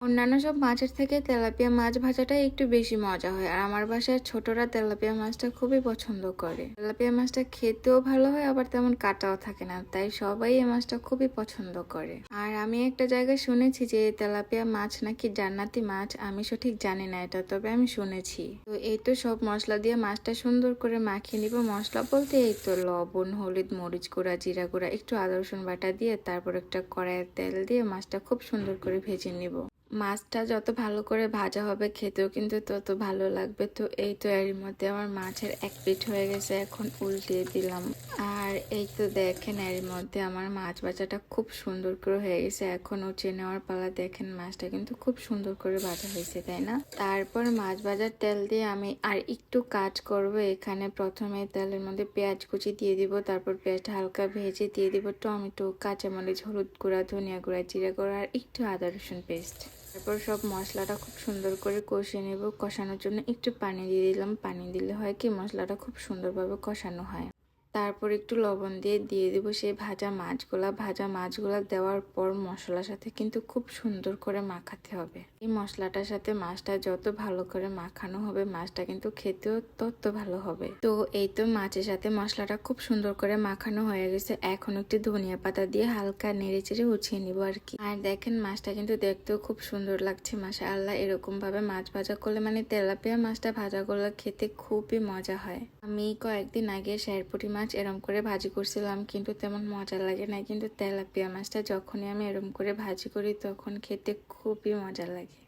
অন্যান্য সব মাছের থেকে তেলাপিয়া মাছ ভাজাটাই একটু বেশি মজা হয়। আর আমার বাসায় ছোটরা তেলাপিয়া মাছটা খুবই পছন্দ করে। তেলাপিয়া মাছটা খেতেও ভালো হয়, আবার তেমন কাটাও থাকে না, তাই সবাই এই মাছটা খুবই পছন্দ করে। আর আমি একটা জায়গায় শুনেছি যে তেলাপিয়া মাছ নাকি জান্নাতি মাছ। আমি সঠিক জানি না এটা, তবে আমি শুনেছি। তো এই তো সব মশলা দিয়ে মাছটা সুন্দর করে মাখিয়ে নিব। মশলা বলতে এই তো লবণ, হলুদ, মরিচ গুঁড়া, জিরা গুঁড়া, একটু আদা রসুন বাটা দিয়ে তারপর একটা কড়াইয়ে তেল দিয়ে মাছটা খুব সুন্দর করে ভেজে নিব। মাছটা যত ভালো করে ভাজা হবে খেতেও কিন্তু তত ভালো লাগবে। তো এই তো এর মধ্যে আমার মাছের এক পিঠ হয়ে গেছে, এখন উল্টিয়ে দিলাম। আর এই তো দেখেন এর মধ্যে আমার মাছ ভাজাটা খুব সুন্দর করে হয়ে গেছে। এখন উঠিয়ে নেওয়ার পালা। দেখেন মাছটা কিন্তু খুব সুন্দর করে ভাজা হয়েছে, তাই না? তারপর মাছ ভাজার তেল দিয়ে আমি আর একটু কাজ করব। এখানে প্রথমে তেলের মধ্যে পেঁয়াজ কুচি দিয়ে দিব, তারপর পেঁয়াজটা হালকা ভেজে দিয়ে দিব টমেটো, কাঁচামরিচ, হলুদ গুঁড়া, ধনিয়া গুঁড়া, জিরা গুঁড়া আর একটু আদা রসুন পেস্ট। তারপর সব মশলাটা খুব সুন্দর করে কষিয়ে নেব। কষানোর জন্য একটু পানি দিয়ে দিলাম। পানি দিলে হয় কি মশলাটা খুব সুন্দরভাবে কষানো হয়। তারপর একটু লবণ দিয়ে দিয়ে দিব সেই ভাজা মাছগুলা। ভাজা মাছগুলা দেওয়ার পর মশলার সাথে কিন্তু খুব সুন্দর করে মাখাতে হবে। এই মশলাটার সাথে মাছটা যত ভালো করে মাখানো হবে মাছটা কিন্তু খেতেও তত ভালো হবে। তো এই তো মাছের সাথে মশলাটা খুব সুন্দর করে মাখানো হয়ে গেছে। এখন একটু ধনিয়া পাতা দিয়ে হালকা নেড়ে চেড়ে উঠিয়ে নিব আর কি। আর দেখেন মাছটা কিন্তু দেখতেও খুব সুন্দর লাগছে। মাশাআল্লাহ, এরকম ভাবে মাছ ভাজা করলে মানে তেলাপিয়া মাছটা ভাজা করলে খেতে খুবই মজা হয়। আমি কয়েকদিন আগে শেরপুঁটি মাছ এরম করে ভাজি করছিলাম, কিন্তু তেমন মজা লাগে না। কিন্তু তেলাপিয়া মাছটা যখনই আমি এরম করে ভাজি করি তখন খেতে খুবই মজা লাগে।